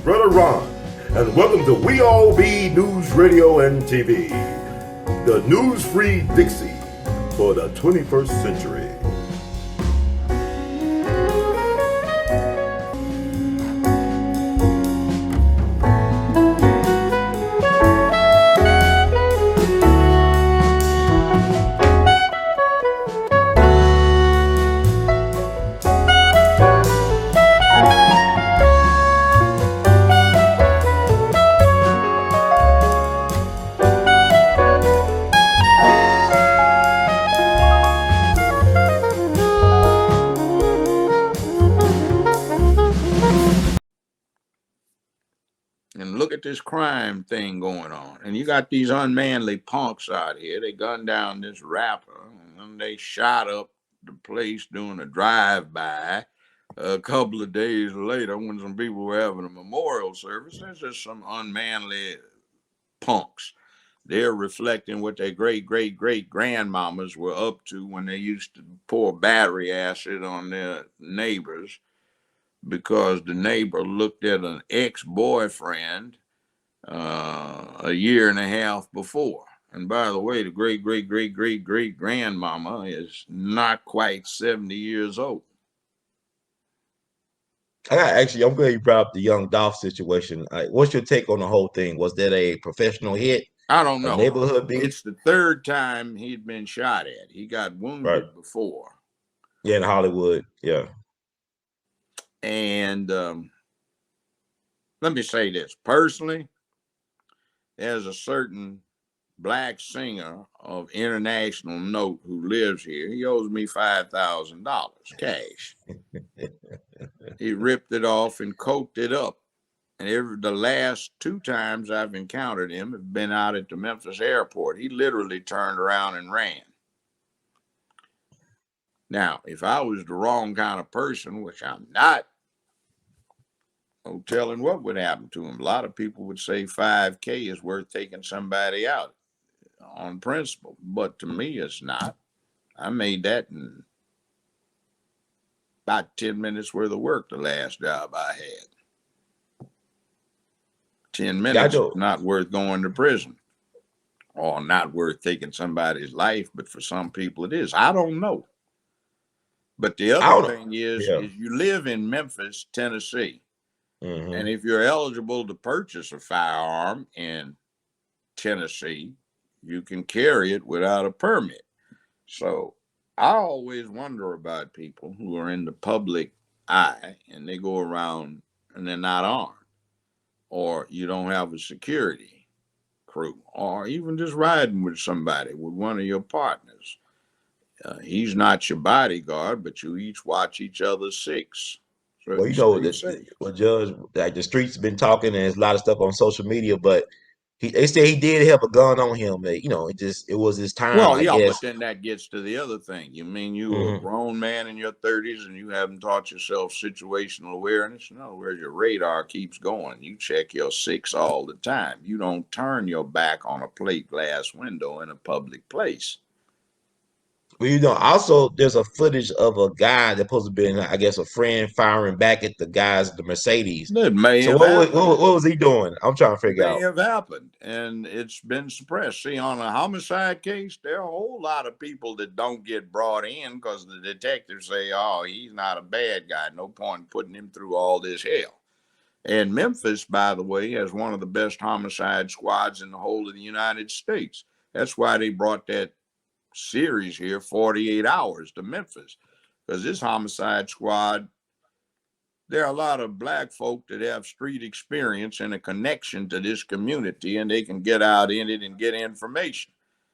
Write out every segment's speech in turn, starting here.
Brother Ron, and welcome to We All Be News Radio and TV, the news-free Dixie for the 21st century. And look at this crime thing going on. And you got these unmanly punks out here. They gunned down this rapper, and they shot up the place doing a drive-by. A couple of days later, when some people were having a memorial service, there's just some unmanly punks. They're reflecting what their great-great-great-grandmamas were up to when they used to pour battery acid on their neighbors, because the neighbor looked at an ex-boyfriend a year and a half before. And by the way, the great-great-great-great-great-grandmama is not quite 70 years old. I'm glad you brought up the young Dolph situation. What's your take on the whole thing? Was that a professional hit? I don't know. A neighborhood beat? It's the third time he'd been shot at. He got wounded before. Yeah, in Hollywood. Yeah. And let me say this. Personally, there's a certain black singer of international note who lives here. He owes me $5,000 cash. He ripped it off and coked it up. And the last two times I've encountered him have been out at the Memphis airport. He literally turned around and ran. Now, if I was the wrong kind of person, which I'm not, no telling what would happen to him. A lot of people would say $5K is worth taking somebody out on principle, but to me, it's not. I made that in about 10 minutes worth of work the last job I had. 10 minutes is not worth going to prison, or not worth taking somebody's life, but for some people it is. I don't know. But the other thing is you live in Memphis, Tennessee. Mm-hmm. And if you're eligible to purchase a firearm in Tennessee, you can carry it without a permit. So I always wonder about people who are in the public eye and they go around and they're not armed, or you don't have a security crew, or even just riding with somebody, with one of your partners. He's not your bodyguard, but you each watch each other's six. So well, you know, Judge, like the streets been talking, and there's a lot of stuff on social media, but they say he did have a gun on him. You know, it was his time. Well, yeah, but then that gets to the other thing. You mean you're a grown man in your 30s and you haven't taught yourself situational awareness? In other words, your radar keeps going. You check your six all the time. You don't turn your back on a plate glass window in a public place. Well, you know, also there's a footage of a guy that's supposed to be, I guess, a friend firing back at the guys, the Mercedes. It may have happened. What was he doing? I'm trying to figure out. It may have happened, and it's been suppressed. See, on a homicide case, there are a whole lot of people that don't get brought in because the detectives say, oh, he's not a bad guy. No point in putting him through all this hell. And Memphis, by the way, has one of the best homicide squads in the whole of the United States. That's why they brought that series here, 48 Hours, to Memphis, because this homicide squad, there are a lot of black folk that have street experience and a connection to this community, and they can get out in it and get information.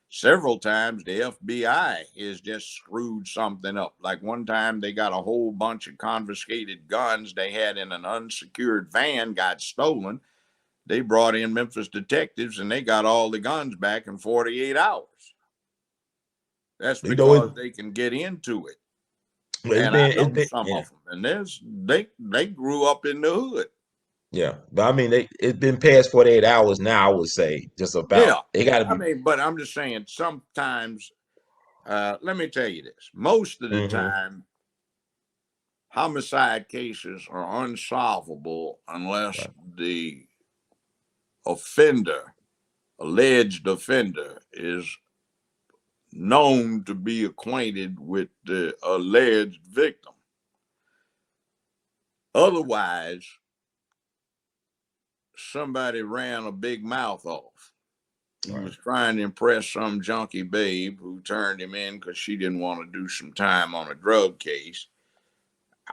Several times the FBI has just screwed something up. Like one time they got a whole bunch of confiscated guns they had in an unsecured van, got stolen. They brought in Memphis detectives and they got all the guns back in 48 hours. That's because they can get into it. And I know some of them. And they grew up in the hood. Yeah, but I mean, it's been past 48 hours now, I would say, just about. Yeah, they got to be. I mean, but I'm just saying, sometimes, let me tell you this. Most of the time, homicide cases are unsolvable unless Right. the offender, alleged offender, is known to be acquainted with the alleged victim. Otherwise, somebody ran a big mouth off. He Right. was trying to impress some junkie babe who turned him in because she didn't want to do some time on a drug case.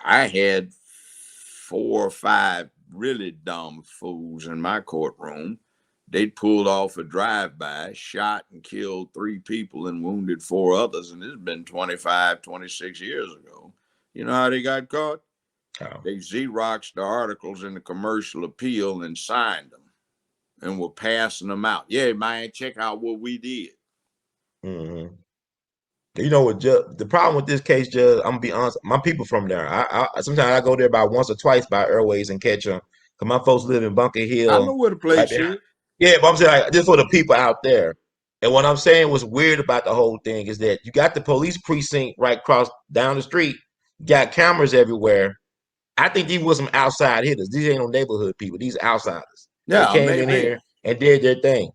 I had 4 or 5 really dumb fools in my courtroom. They pulled off a drive-by, shot and killed 3 people and wounded 4 others, and this has been 25, 26 years ago. You know how they got caught? How? They Xeroxed the articles in the commercial appeal and signed them and were passing them out. Yeah, man, check out what we did. Mm-hmm. You know what, Judge, the problem with this case, Judge, I'm gonna be honest, my people from there. I sometimes I go there about once or twice by Airways and catch them. Cause my folks live in Bunker I know Hill, where the right place behind. is. Yeah, but I'm saying like, just for the people out there. And what I'm saying was weird about the whole thing is that you got the police precinct right across down the street, you got cameras everywhere. I think these were some outside hitters. These ain't no neighborhood people. These outsiders. They Yeah, came in maybe. here and did their thing.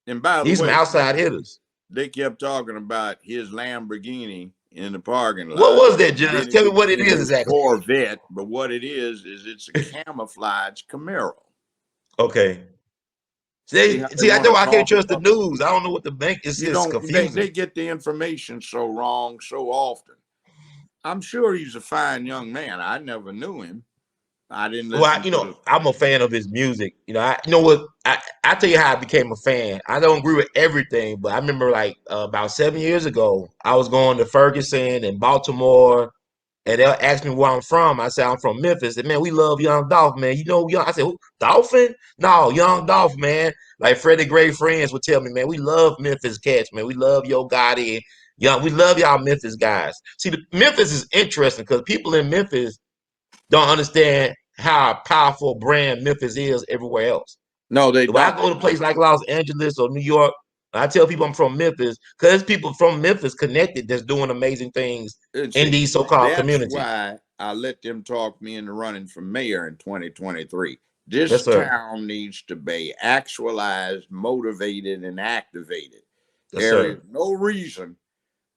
And by the These some way, outside hitters. they kept talking about his Lamborghini in the parking What lot. was that, Then Judge? it Tell me what it became is his exactly. Corvette. But what it is it's a camouflage Camaro. Okay. See See, how they see, I want know to I can't talk trust the about? news. I don't know what the bank is. You It's don't. They confusing. get the information so wrong so often. I'm sure he's a fine young man. I never knew him. I didn't Well, listen to the. I'm a fan of his music. You know what? I tell you how I became a fan. I don't agree with everything, but I remember like about 7 years ago, I was going to Ferguson and Baltimore, and they'll ask me where I'm from. I say I'm from Memphis. And man, we love Young Dolph, man. You know, young. I said, who, Dolphin? No, Young Dolph, man. Like Freddie Gray friends would tell me, man, we love Memphis cats, man. We love Yo Gotti. Young, we love y'all Memphis guys. See, Memphis is interesting because people in Memphis don't understand how powerful brand Memphis is everywhere else. No, they When I don't. go to a place like Los Angeles or New York, I tell people I'm from Memphis because there's people from Memphis connected that's doing amazing things And in see, these so-called that's communities. why I let them talk me into running for mayor in 2023. This Yes, sir. town needs to be actualized, motivated, and activated. Yes, There is sir. no reason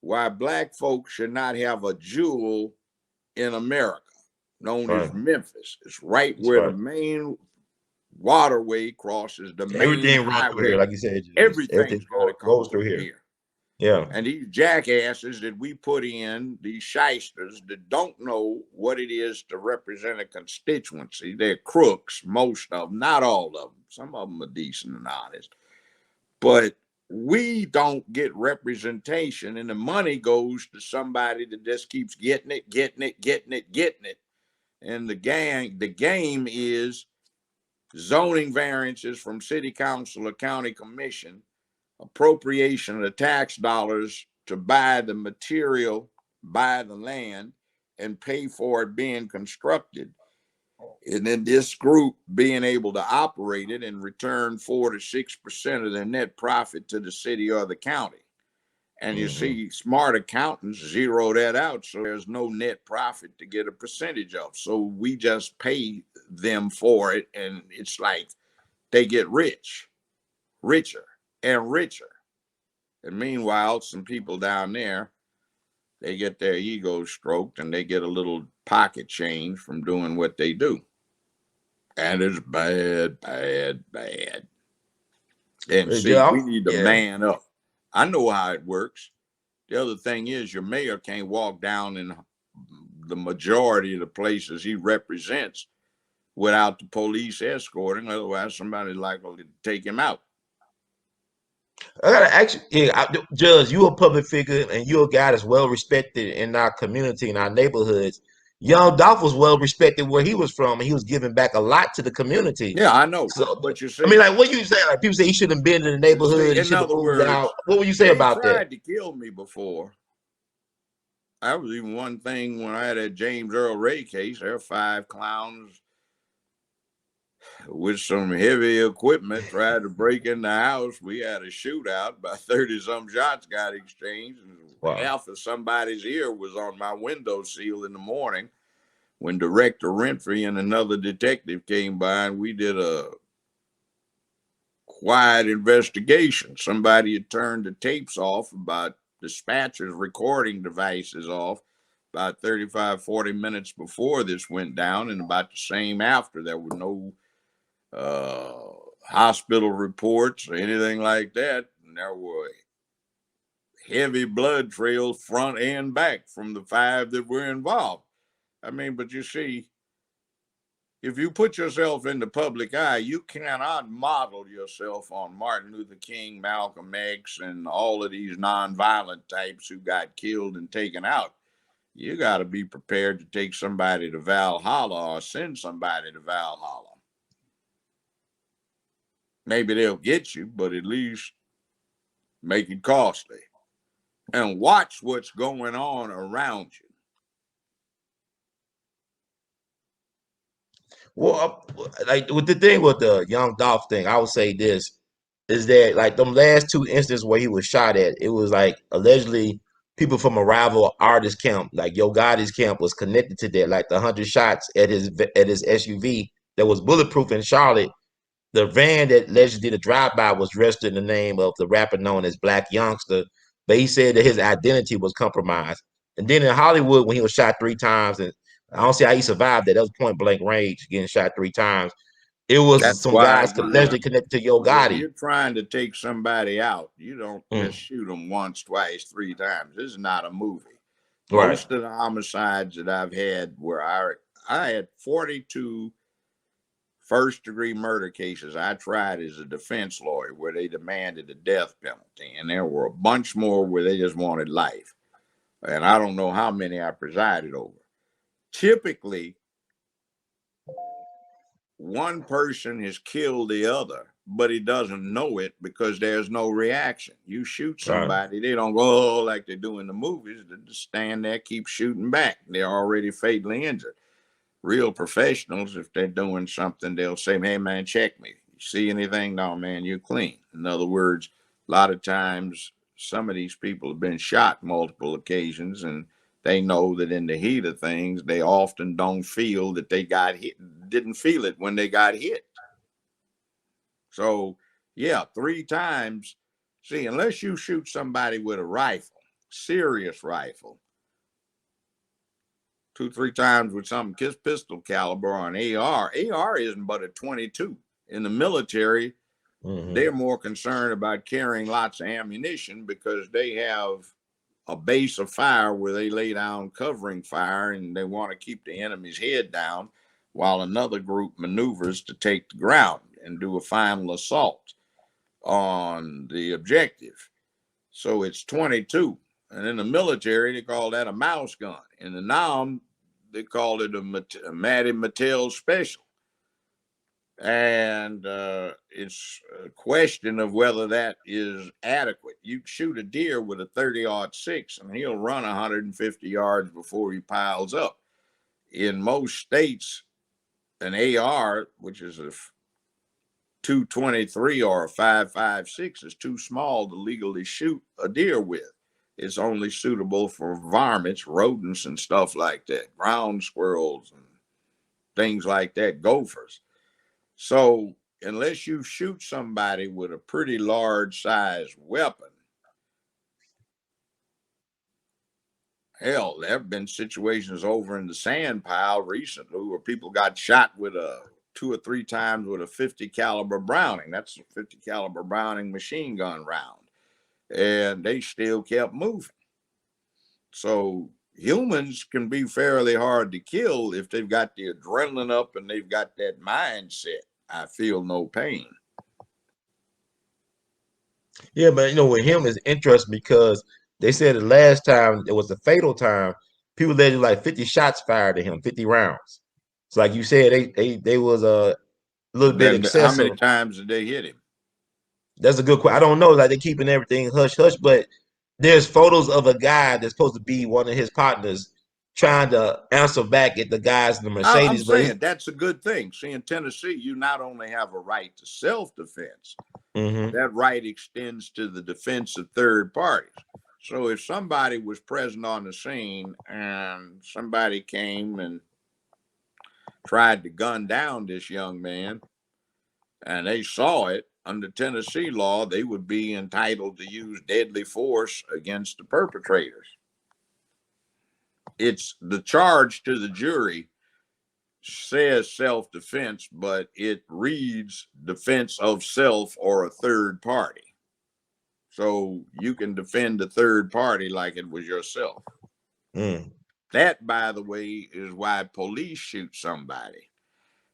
why black folks should not have a jewel in America known as Right. Memphis. It's right That's where the right. main waterway crosses the main Everything runs through here, highway. like you said, Judge. Everything's Everything got to come goes through through here. here. Yeah. And these jackasses that we put in, these shysters that don't know what it is to represent a constituency, they're crooks, most of them, not all of them. Some of them are decent and honest. But we don't get representation, and the money goes to somebody that just keeps getting it, getting it, getting it, getting it. And the game is zoning variances from city council or county commission, appropriation of the tax dollars to buy the material, buy the land, and pay for it being constructed. And then this group being able to operate it and return 4 to 6% of their net profit to the city or the county. And you Mm-hmm. see, smart accountants zero that out. So there's no net profit to get a percentage of. So we just pay them for it. And it's like they get rich, richer, and richer. And meanwhile, some people down there, they get their egos stroked and they get a little pocket change from doing what they do. And it's bad, bad, bad. And see, we need to Yeah. man up. I know how it works. The other thing is, your mayor can't walk down in the majority of the places he represents without the police escorting. Otherwise, somebody's likely to take him out. I gotta actually, yeah, Judge, you a public figure and you're a guy that's well respected in our community, in our neighborhoods. Young Dolph was well respected where he was from, and he was giving back a lot to the community. Yeah, I know. So, But you I mean, see, like, what you say? Like, people say he shouldn't have been in the neighborhood, he in should have other moved out. words, What would you say they about that? tried to kill me before. That was even one thing when I had that James Earl Ray case. There were 5 clowns with some heavy equipment tried to break in the house. We had a shootout. About 30-some shots got exchanged. And Wow. half of somebody's ear was on my window sill in the morning. when Director Renfrey and another detective came by, and we did a quiet investigation. Somebody had turned the tapes off about dispatcher's recording devices off about 35, 40 minutes before this went down, and about the same after. There were no hospital reports or anything like that. And there were heavy blood trails front and back from the 5 that were involved. I mean, but you see, if you put yourself in the public eye, you cannot model yourself on Martin Luther King, Malcolm X, and all of these nonviolent types who got killed and taken out. You got to be prepared to take somebody to Valhalla or send somebody to Valhalla. Maybe they'll get you, but at least make it costly. And watch what's going on around you. Well, like with the thing with the young Dolph thing, I would say this is that like them last 2 instances where he was shot at, it was like allegedly people from a rival artist camp, like Yo Gotti's camp, was connected to that. Like the 100 shots at his SUV that was bulletproof in Charlotte. The van that allegedly did a drive-by was registered in the name of the rapper known as Black Youngster, but he said that his identity was compromised. And then in Hollywood, when he was shot 3 times, and I don't see how he survived that. That was point blank range, getting shot 3 times. It was That's some why guys allegedly connected to Yo when Gotti. you're trying to take somebody out, you don't Mm, just shoot them once, twice, 3 times. This is not a movie. right. Most of the homicides that I've had where I had 42 first-degree murder cases I tried as a defense lawyer where they demanded a death penalty, and there were a bunch more where they just wanted life. And I don't know how many I presided over. Typically, one person has killed the other, but he doesn't know it because there's no reaction. You shoot Right. somebody, they don't go, oh, like they do in the movies. They just stand there, keep shooting back. They're already fatally injured. Real professionals, if they're doing something, they'll say, hey, man, check me. You see anything? No, man, you're clean. In other words, a lot of times, some of these people have been shot multiple occasions, and they know that in the heat of things, they often don't feel that they got hit, didn't feel it when they got hit. So, yeah, 3 times. See, unless you shoot somebody with a rifle, serious rifle, 2, 3 times with some pistol caliber or an AR. AR isn't but a 22. In the military, they're more concerned about carrying lots of ammunition because they have a base of fire where they lay down covering fire, and they want to keep the enemy's head down while another group maneuvers to take the ground and do a final assault on the objective. So it's 22. And in the military, they call that a mouse gun. In the NAM, they called it a Matty Mattel special. And it's a question of whether that is adequate. You shoot a deer with a 30-06 and he'll run 150 yards before he piles up. In most states, an AR, which is a 223 or a 5.56, is too small to legally shoot a deer with. It's only suitable for varmints, rodents, and stuff like that, ground squirrels and things like that, gophers. So unless you shoot somebody with a pretty large size weapon, hell, there have been situations over in the sand pile recently where people got shot with a 2 or 3 times with a 50 caliber Browning. That's a 50 caliber Browning machine gun round. And they still kept moving. So humans can be fairly hard to kill if they've got the adrenaline up and they've got that mindset. I feel no pain. Yeah, but with him it's interesting because they said the last time it was a fatal time, people let like 50 shots fired at him, 50 rounds. So like you said, they was a little bit Then how many excessive. times did they hit him? That's a good question. I don't know. Like they keeping everything hush hush, but there's photos of a guy that's supposed to be one of his partners trying to answer back at the guys in the I'm Mercedes, but saying that's a good thing. See, in Tennessee, you not only have a right to self-defense, mm-hmm. that right extends to the defense of third parties. So if somebody was present on the scene and somebody came and tried to gun down this young man, and they saw it. Under Tennessee law, they would be entitled to use deadly force against the perpetrators. It's the charge to the jury says self-defense, but it reads defense of self or a third party. So you can defend a third party like it was yourself. That, by the way, is why police shoot somebody.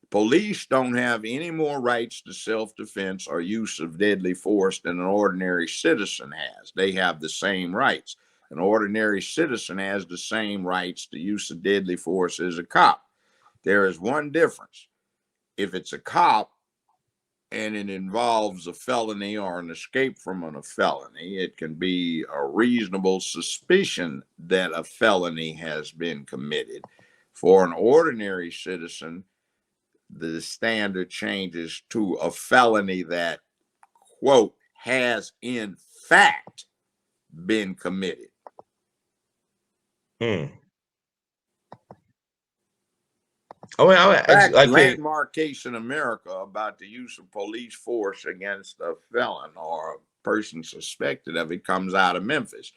Police don't have any more rights to self-defense or use of deadly force than an ordinary citizen has. They have the same rights. An ordinary citizen has the same rights to use of deadly force as a cop. There is one difference. If it's a cop and it involves a felony or an escape from a felony, it can be a reasonable suspicion that a felony has been committed. For an ordinary citizen, the standard changes to a felony that, quote, has in fact been committed. Landmark case in America about the use of police force against a felon or a person suspected of it comes out of Memphis.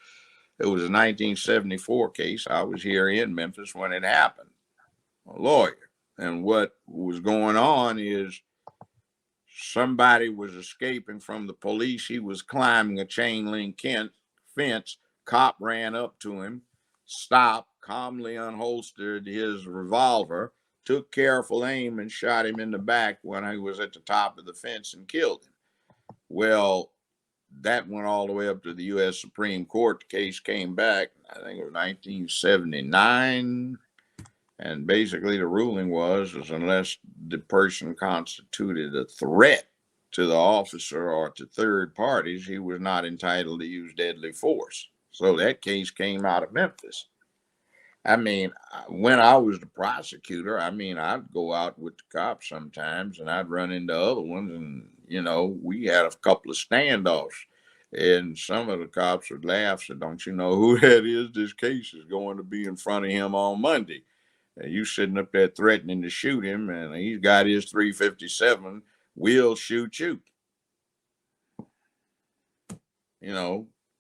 It was a 1974 case. I was here in Memphis when it happened, a lawyer. And what was going on is somebody was escaping from the police. He was climbing a chain link fence. Cop ran up to him, stopped, calmly unholstered his revolver, took careful aim, and shot him in the back when he was at the top of the fence and killed him. Well, that went all the way up to the U.S. Supreme Court. The case came back, I think it was 1979. And basically the ruling was unless the person constituted a threat to the officer or to third parties, he was not entitled to use deadly force. So that case came out of Memphis. I mean, when I was the prosecutor, I'd go out with the cops sometimes and I'd run into other ones. And, we had a couple of standoffs. And some of the cops would laugh, said, "Don't you know who that is? This case is going to be in front of him on Monday. And you sitting up there threatening to shoot him, and he's got his 357. We'll shoot you."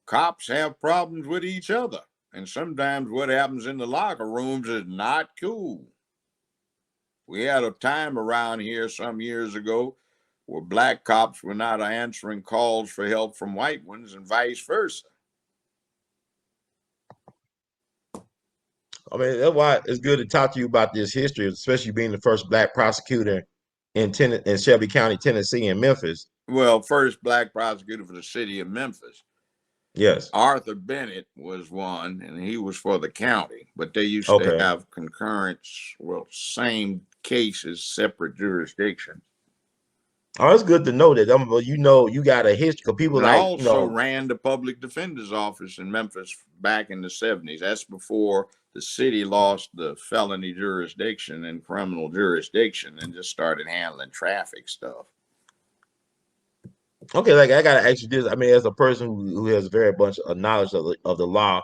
Cops have problems with each other. And sometimes what happens in the locker rooms is not cool. We had a time around here some years ago where black cops were not answering calls for help from white ones and vice versa. I mean, that's why it's good to talk to you about this history, especially being the first black prosecutor in Shelby County, Tennessee, and Memphis. Well, first black prosecutor for the city of Memphis. Yes. Arthur Bennett was one, and he was for the county, but they used to have same cases, separate jurisdictions. Oh, it's good to know that. You got a history. Because people ran the public defender's office in Memphis back in the 70s. That's before the city lost the felony jurisdiction and criminal jurisdiction and just started handling traffic stuff. Okay, like I gotta ask you this. I mean, as a person who has very much of knowledge of the law,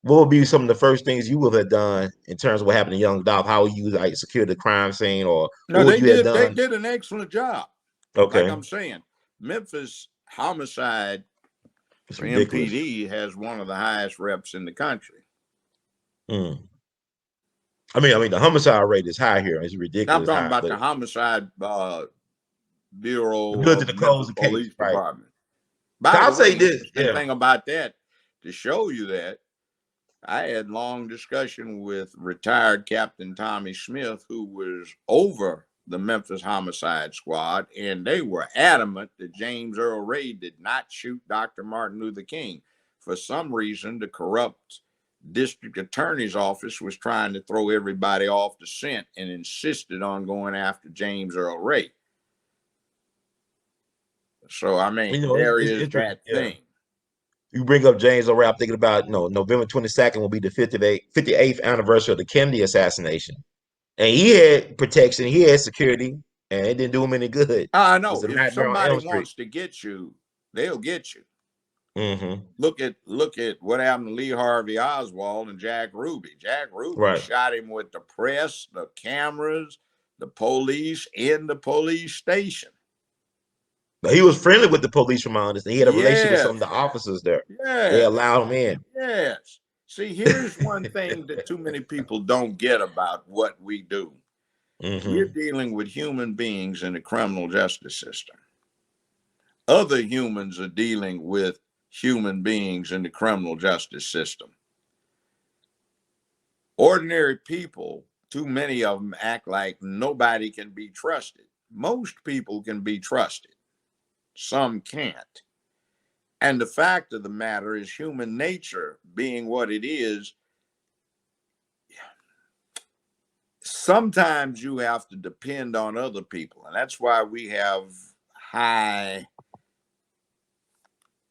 what would be some of the first things you would have done in terms of what happened to young Dolph? How would you secure the crime scene, or no, what would you have done? They did an excellent job. Okay, like I'm saying, Memphis homicide for MPD has one of the highest reps in the country. I mean, the homicide rate is high here. It's ridiculous. I'm talking about the homicide bureau of the Memphis Police Department. I'll say this. The thing about that, to show you that, I had long discussion with retired Captain Tommy Smith, who was over the Memphis homicide squad, and they were adamant that James Earl Ray did not shoot Dr. Martin Luther King. For some reason, the corrupt district attorney's office was trying to throw everybody off the scent and insisted on going after James Earl Ray. So, I mean, there is that thing. You bring up James Earl Ray, I'm thinking about, November 22nd will be the 58th anniversary of the Kennedy assassination. And he had protection, he had security, and it didn't do him any good. I know. If somebody wants to get you, they'll get you. Mm-hmm. Look at what happened to Lee Harvey Oswald and Jack Ruby. Jack Ruby shot him with the press, the cameras, the police in the police station. But he was friendly with the police, from my understanding. He had a relationship with some Yes, of the officers there. They yes, allowed him in. yes. See, here's one thing that too many people don't get about what we do. We're Mm-hmm. dealing with human beings in the criminal justice system. Other humans are dealing with human beings in the criminal justice system. Ordinary people, too many of them act like nobody can be trusted. Most people can be trusted. Some can't. And the fact of the matter is, human nature being what it is, sometimes you have to depend on other people. And that's why we have high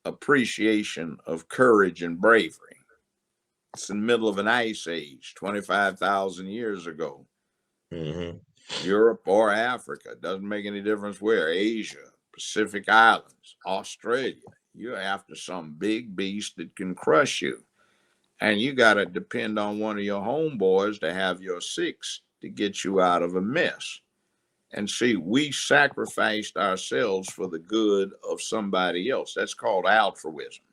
appreciation of courage and bravery. It's in the middle of an ice age, 25,000 years ago. Mm-hmm. Europe or Africa, doesn't make any difference where, Asia, Pacific Islands, Australia, you're after some big beast that can crush you. And you got to depend on one of your homeboys to have your six to get you out of a mess. And see, we sacrificed ourselves for the good of somebody else. That's called altruism.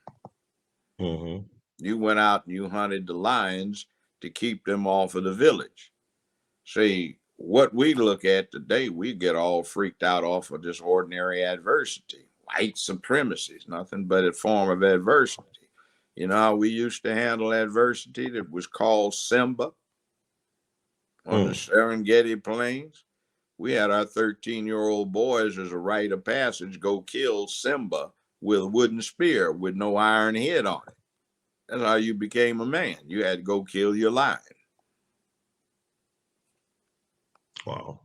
Mm-hmm. You went out and you hunted the lions to keep them off of the village. See, what we look at today, we get all freaked out off of just ordinary adversity. White supremacy is nothing but a form of adversity. You know how we used to handle adversity that was called Simba on the Serengeti Plains? We had our 13-year-old boys as a rite of passage go kill Simba with a wooden spear with no iron head on it. That's how you became a man. You had to go kill your lion. Wow.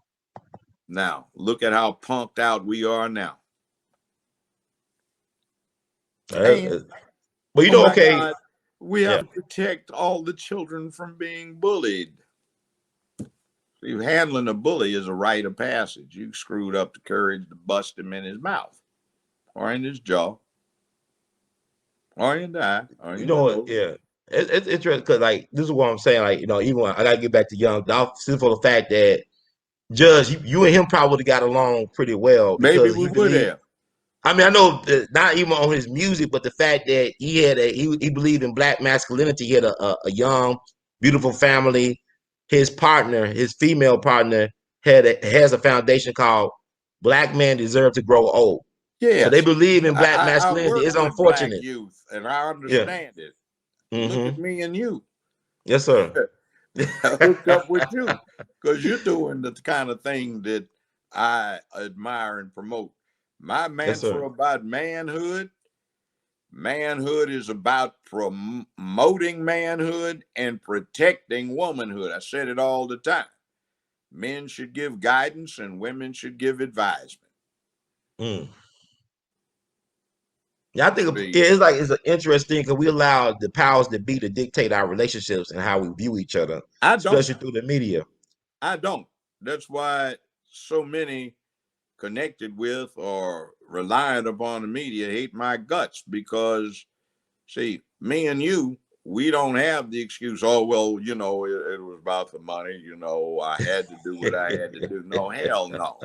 Now, look at how punked out we are now. And, Well, you oh know, my okay. God, we have Yeah. to protect all the children from being bullied. See, handling a bully is a rite of passage. You screwed up the courage to bust him in his mouth or in his jaw or in the eye or You in the know what? nose. Yeah. It's interesting because, like, this is what I'm saying. Like, you know, even when I got to get back to young Dolph, for the fact that Judge, you and him probably would have got along pretty well Maybe because we he would believed. have. I mean, I know not even on his music, but the fact that he believed in black masculinity. He had a young, beautiful family. His partner, his female partner, has a foundation called Black Men Deserve to Grow Old. So they Yes. believe in black I masculinity. work It's with black unfortunate. youth and I Yeah. understand it. Look at Mm-hmm. me and you. Yes, sir. I hooked up with you because you're doing the kind of thing that I admire and promote. My Yes, mantra sir. about manhood is about promoting manhood and protecting womanhood. I said it all the time. Men should give guidance and women should give advisement. Mm. Yeah, I think See, it's an interesting because we allow the powers that be to dictate our relationships and how we view each other, I don't. especially through the media. I don't. That's why so many connected with or reliant upon the media hate my guts because, see, me and you, we don't have the excuse, oh, well, you know, it was about the money. You know, I had to do what I had to do. No, hell no.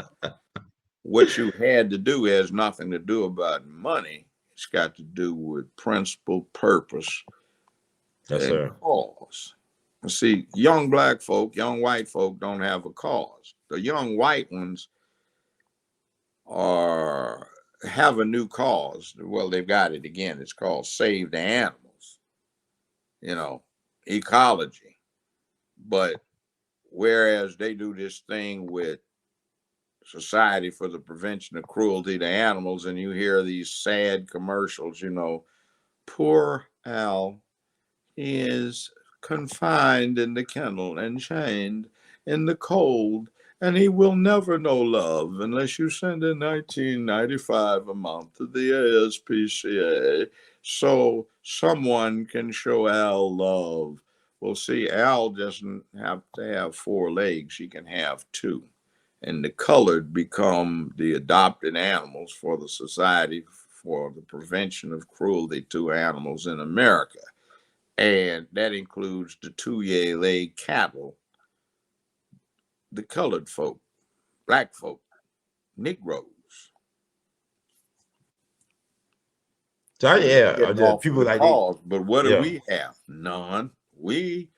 What you had to do has nothing to do about money. It's got to do with principle, purpose, Yes, and sir. cause. See, young black folk, young white folk don't have a cause. The young white ones are have a new cause. Well, they've got it again. It's called Save the Animals, you know, ecology. But whereas they do this thing with Society for the Prevention of Cruelty to Animals, and you hear these sad commercials, you know, poor Al, he is confined in the kennel and chained in the cold, and he will never know love unless you send in 19.95 a month to the ASPCA so someone can show Al love. Well, see, Al doesn't have to have four legs, he can have two. And the colored become the adopted animals for the Society for the Prevention of Cruelty to Animals in America. And that includes the 2 year leg cattle, the colored folk. black folk, Negroes. So So we're yeah, getting off of people the like they, cause, but what do yeah. we have? None. We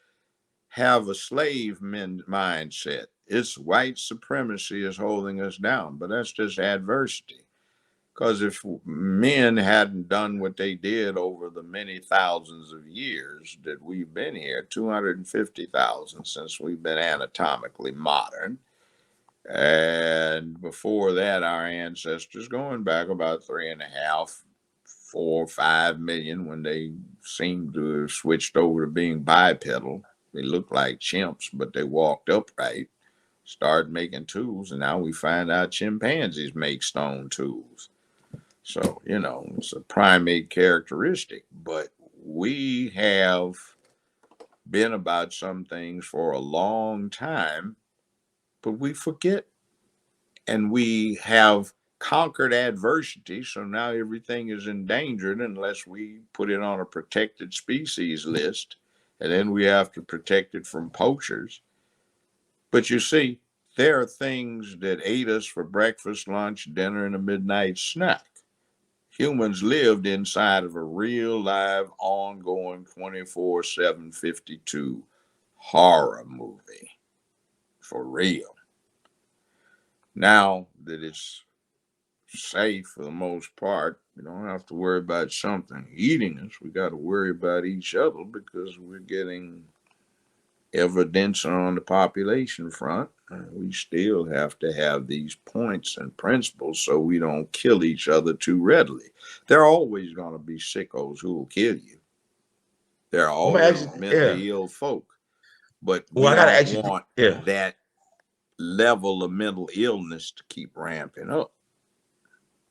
have a slave mindset. It's white supremacy is holding us down, but that's just adversity. Because if men hadn't done what they did over the many thousands of years that we've been here, 250,000 since we've been anatomically modern, and before that, our ancestors going back about 3.5, 4, 5 million when they seemed to have switched over to being bipedal. They looked like chimps, but they walked upright, started making tools, and now we find out chimpanzees make stone tools. So, it's a primate characteristic, but we have been about some things for a long time, but we forget, and we have conquered adversity. So now everything is endangered unless we put it on a protected species list, and then we have to protect it from poachers. But you see, there are things that ate us for breakfast, lunch, dinner, and a midnight snack. Humans lived inside of a real, live, ongoing 24/7, 52 horror movie. For real. Now that it's safe for the most part, we don't have to worry about something eating us. We got to worry about each other because we're getting evidence on the population front. We still have to have these points and principles so we don't kill each other too readily. There are always going to be sickos who will kill you. There are I'm gonna always ask you, yeah. mentally ill folk, but Well, we I gotta don't ask you, want yeah. that level of mental illness to keep ramping up.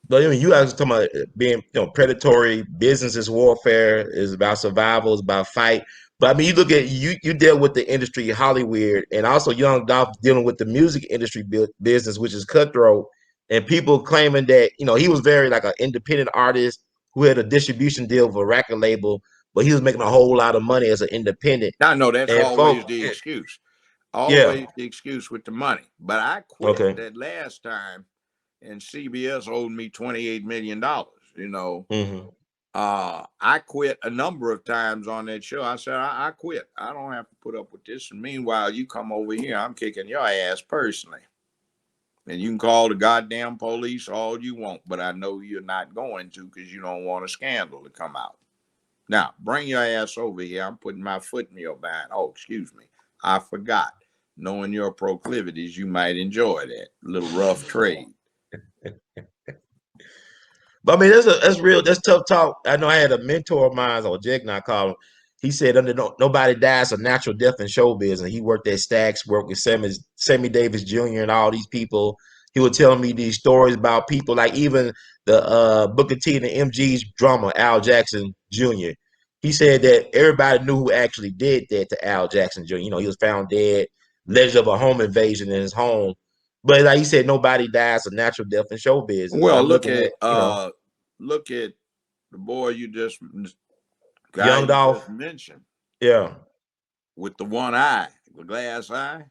But I mean, you guys are talking about being, predatory. Business is warfare. Is about survival. Is about fight. But I mean, you look at you deal with the industry, Hollywood, and also Young Dolph dealing with the music industry business, which is cutthroat, and people claiming that he was very like an independent artist who had a distribution deal with a record label, but he was making a whole lot of money as an independent. I know that's And always folk, the excuse. yeah, Always the excuse with the money. But I quit okay, that last time, and CBS owed me $28 million. hmm I quit a number of times on that show. I said, I quit. I don't have to put up with this. And meanwhile, you come over here, I'm kicking your ass personally. And you can call the goddamn police all you want, but I know you're not going to because you don't want a scandal to come out. Now, bring your ass over here. I'm putting my foot in your behind. Oh, excuse me. I forgot. Knowing your proclivities, you might enjoy that little rough trade. But I mean, that's real. That's tough talk. I know I had a mentor of mine, or Jake, I call him. He said, "Under nobody dies a natural death in show business." He worked at Stax, worked with Sammy Davis Jr. and all these people. He was telling me these stories about people like even the Booker T and the MG's drummer Al Jackson Jr. He said that everybody knew who actually did that to Al Jackson Jr. He was found dead. Legend of a home invasion in his home. But like he said, nobody dies a natural death in show business. And Well, I'm looking at, look at the boy guy Young you just Dolph. mentioned Yeah. with the one eye, the glass eye.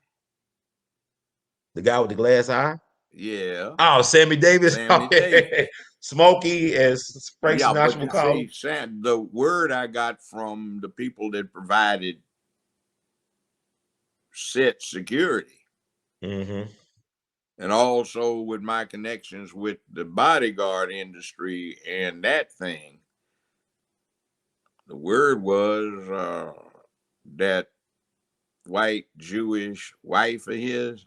The guy with the glass eye. Yeah, Oh, Sammy Davis. Sammy Davis. Smokey, as Frank Yeah, Sinatra but would you call him. see, the word I got from the people that provided set security, Mm-hmm. and also with my connections with the bodyguard industry and that thing, the word was that white Jewish wife of his,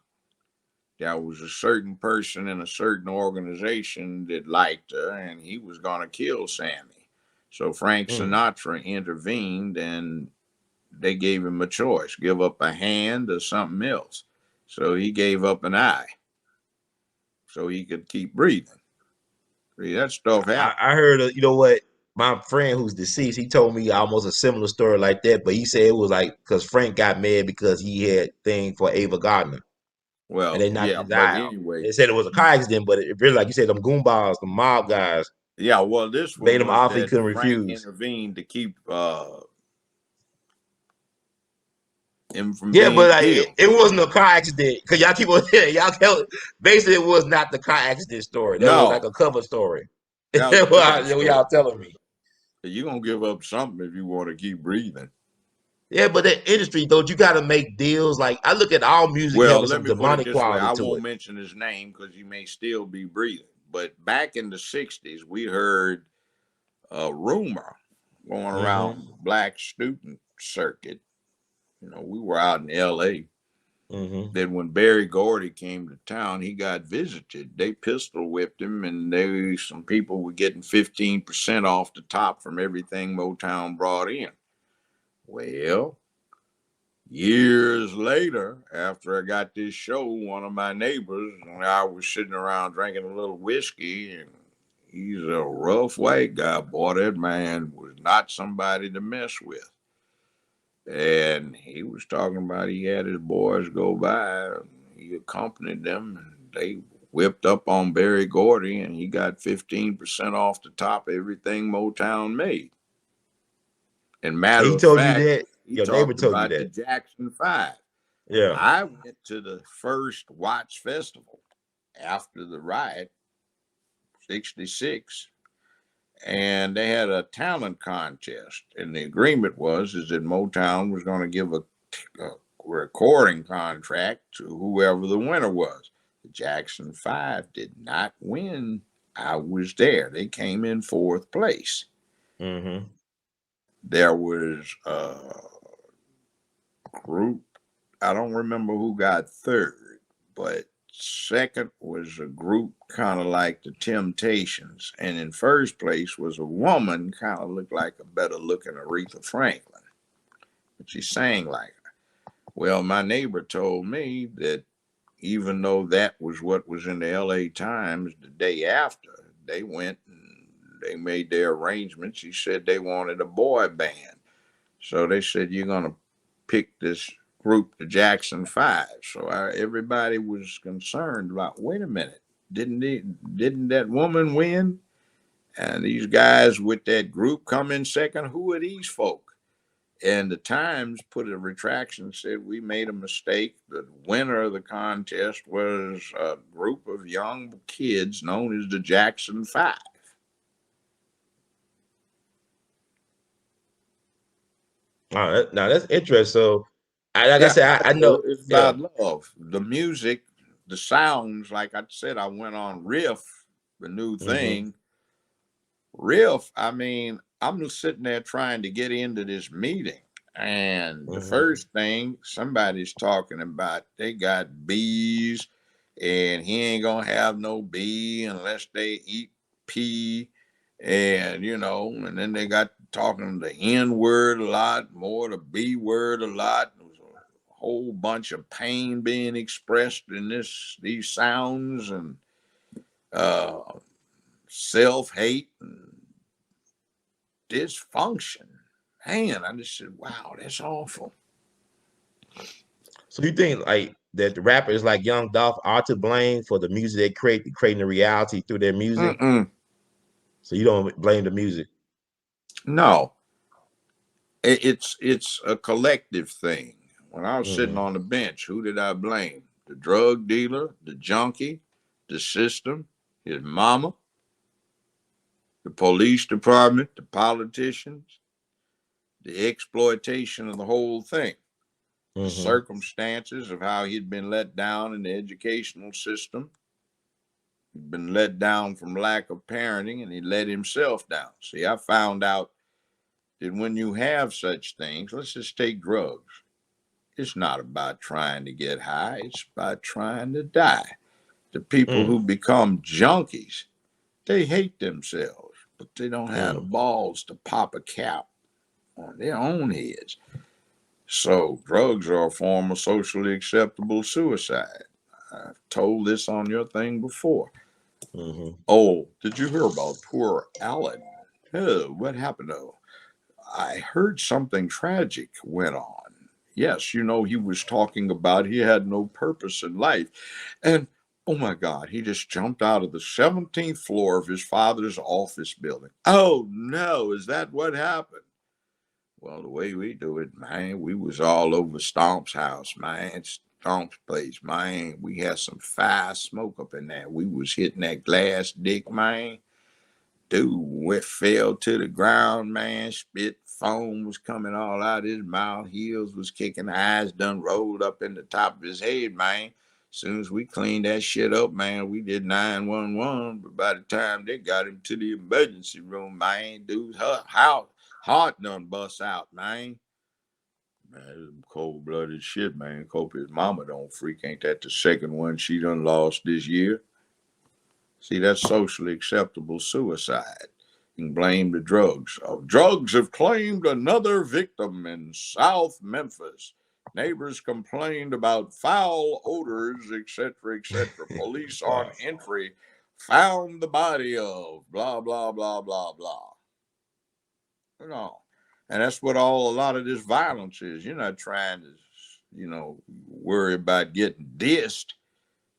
there was a certain person in a certain organization that liked her, and he was going to kill Sammy. So Frank Mm. Sinatra intervened, and they gave him a choice: give up a hand or something else. So he gave up an eye so he could keep breathing. See, that stuff happened. I heard, you know what? My friend who's deceased, he told me almost a similar story like that, but he said it was like because Frank got mad because he had thing for Ava Gardner and Well, they knocked yeah, his but eye out. anyway, They said it was a car accident, but it really, like you said, them goomballs, the mob guys, yeah, well, this one made him was offer he that couldn't Frank refuse. intervened to keep him from Yeah, being but like killed. it wasn't a car accident because y'all keep on y'all tell basically it was not the car accident story. That was like No, a cover story. that was a cover What story. y'all telling me. You're gonna give up something if you want to keep breathing. Yeah, but that industry though, you got to make deals. Like I look at all music Well, having let some me put it demonic this way. quality I to won't it. mention his name because he may still be breathing. But back in the 60s, we heard a rumor going around Mm-hmm. the black student circuit. You know, we were out in L.A. Mm-hmm. That when Berry Gordy came to town, he got visited. They pistol whipped him, and some people were getting 15% off the top from everything Motown brought in. Well, years later, after I got this show, one of my neighbors and I was sitting around drinking a little whiskey, and he's a rough white guy. Boy, that man was not somebody to mess with. And he was talking about he had his boys go by, and he accompanied them, and they whipped up on Berry Gordy, and he got 15% off the top of everything Motown made. And And matter he of told you fact, that. he Your neighbor talked told you about the that. Jackson Five. Yeah. I went to the first Watts Festival after the riot, 66, and they had a talent contest. And the agreement was is that Motown was going to give a recording contract to whoever the winner was. The Jackson Five did not win. I was there. They came in fourth place. Mm-hmm. There was a group, I don't remember who got third, but second was a group kind of like the Temptations. And in first place was a woman kind of looked like a better looking Aretha Franklin, but she sang like her. Well, my neighbor told me that even though that was what was in the LA Times the day after, they went and they made their arrangements. He said they wanted a boy band. So they said, you're going to pick this group, the Jackson Five. So everybody was concerned about, wait a minute, didn't that woman win? And these guys with that group come in second. Who are these folk? And the Times put a retraction, said we made a mistake. The winner of the contest was a group of young kids known as the Jackson Five. Now that's interesting. So, like I Yeah, said, I know. it's Yeah. about love. The music, the sounds, like I said, I went on Riff, the new Mm-hmm. thing. Riff, I mean, I'm just sitting there trying to get into this meeting. And the Mm-hmm. first thing somebody's talking about, they got bees, and he ain't gonna have no bee unless they eat pea. And and then they got talking the N word a lot, more the B word a lot. There was a whole bunch of pain being expressed in these sounds, and uh, self hate and dysfunction. Man, I just said, wow, that's awful. So you think like that the rappers like Young Dolph are to blame for the music they creating the reality through their music? Mm-mm. So you don't blame the music. No, it's a collective thing. When I was sitting Mm-hmm. on the bench, who did I blame? The drug dealer, the junkie, the system, his mama, the police department, the politicians, the exploitation of the whole thing, the Mm-hmm. circumstances of how he'd been let down in the educational system. He'd been let down from lack of parenting, and he let himself down. See, I found out that when you have such things, let's just take drugs. It's not about trying to get high, it's about trying to die. The people Mm. who become junkies, they hate themselves, but they don't have the Mm. balls to pop a cap on their own heads. So, drugs are a form of socially acceptable suicide. I've told this on your thing before. Mm-hmm. Oh, did you hear about poor Alan? Oh, what happened? Oh, I heard something tragic went on. Yes, he was talking about he had no purpose in life. And oh my God, he just jumped out of the 17th floor of his father's office building. Oh no, is that what happened? Well, the way we do it, man, we was all over Stomp's house, man. Stomp's place, man. We had some fire smoke up in there. We was hitting that glass dick, man. Dude went fell to the ground, man. Spit foam was coming all out his mouth. Heels was kicking. Eyes done rolled up in the top of his head, man. Soon as we cleaned that shit up, man, we did 911. But by the time they got him to the emergency room, man, dude's heart done bust out, man. Man, cold-blooded shit, man. Hope his mama don't freak. Ain't that the second one she done lost this year? See, that's socially acceptable suicide. You can blame the drugs. Drugs have claimed another victim in South Memphis. Neighbors complained about foul odors, etc., etc. Police on entry found the body of blah, blah, blah, blah, blah. You know, and that's what a lot of this violence is. You're not trying to, worry about getting dissed.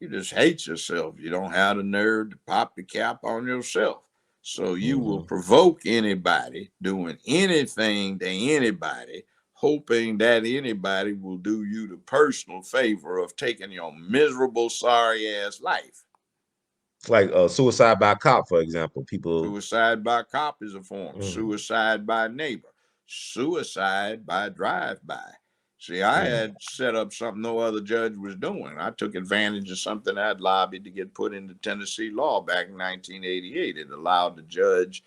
You just hate yourself. You don't have the nerve to pop the cap on yourself. So you will provoke anybody doing anything to anybody, hoping that anybody will do you the personal favor of taking your miserable, sorry ass life. It's like suicide by cop, for example. People. Suicide by cop is a form. Suicide by neighbor. Suicide by drive-by. See, I had set up something no other judge was doing. I took advantage of something I'd lobbied to get put into Tennessee law back in 1988. It allowed the judge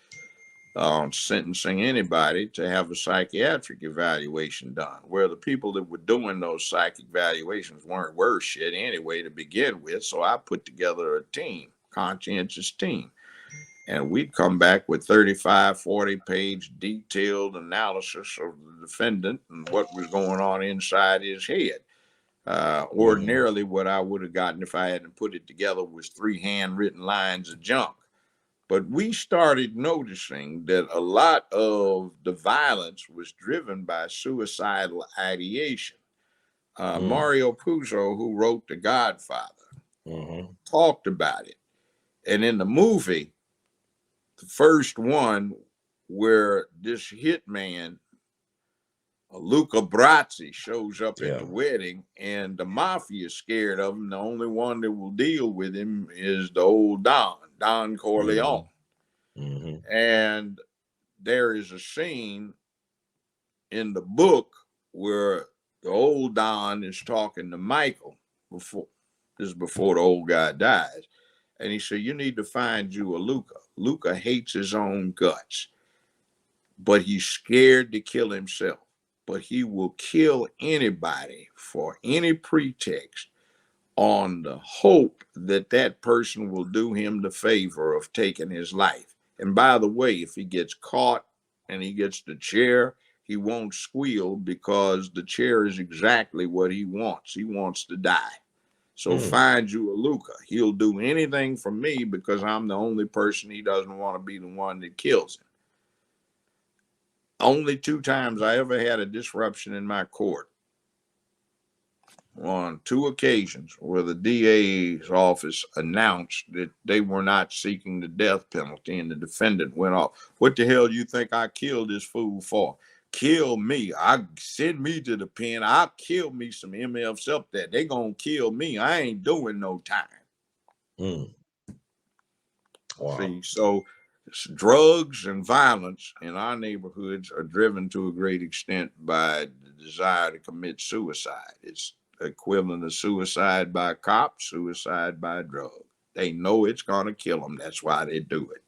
sentencing anybody to have a psychiatric evaluation done, where the people that were doing those psychic evaluations weren't worth shit anyway to begin with. So I put together a team, conscientious team. And we'd come back with 35, 40-page detailed analysis of the defendant and what was going on inside his head. Ordinarily, what I would have gotten if I hadn't put it together was 3 handwritten lines of junk. But we started noticing that a lot of the violence was driven by suicidal ideation. Mario Puzo, who wrote The Godfather, talked about it. And in the movie, the first one where this hitman, Luca Brasi, shows up at the wedding, and the mafia is scared of him. The only one that will deal with him is the old Don Corleone. And there is a scene in the book where the old Don is talking to Michael before the old guy dies. And he said, you need to find you a Luca. Luca hates his own guts, but he's scared to kill himself. But he will kill anybody for any pretext on the hope that that person will do him the favor of taking his life. And by the way, if he gets caught and he gets the chair, he won't squeal because the chair is exactly what he wants. He wants to die. So find you a Luca. He'll do anything for me because I'm the only person he doesn't want to be the one that kills him. Only 2 times I ever had a disruption in my court. On 2 occasions where the DA's office announced that they were not seeking the death penalty and the defendant went off. What the hell do you think I killed this fool for? Kill me. Send me to the pen. I'll kill me some MFs up there. They gonna kill me. I ain't doing no time. Wow. See, so drugs and violence in our neighborhoods are driven to a great extent by the desire to commit suicide. It's equivalent of suicide by cop, suicide by drug. They know it's gonna kill them. That's why they do it.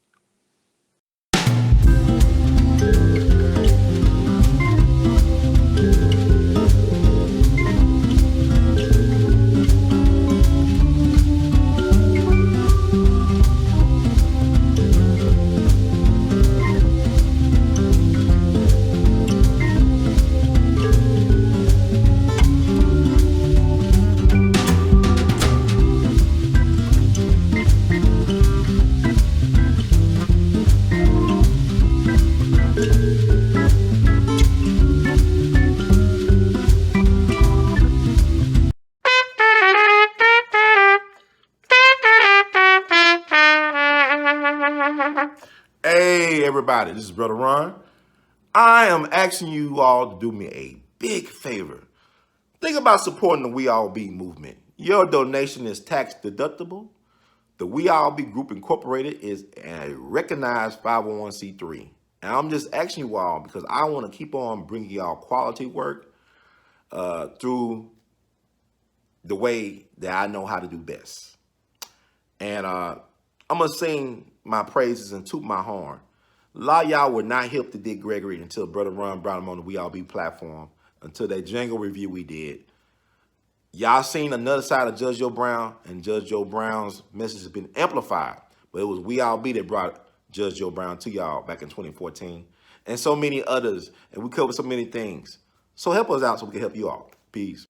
Hey, everybody, this is Brother Ron. I am asking you all to do me a big favor. Think about supporting the We All Be movement. Your donation is tax deductible. The We All Be Group Incorporated is a recognized 501c3. And I'm just asking you all because I want to keep on bringing y'all quality work through the way that I know how to do best. And I'm going to sing my praises and toot my horn. A lot of y'all were not hip to Dick Gregory until Brother Ron brought him on the We All Be platform, until that jingle review we did. Y'all seen another side of Judge Joe Brown, and Judge Joe Brown's message has been amplified. But it was We All Be that brought Judge Joe Brown to y'all back in 2014. And so many others. And we covered so many things. So help us out so we can help you all. Peace.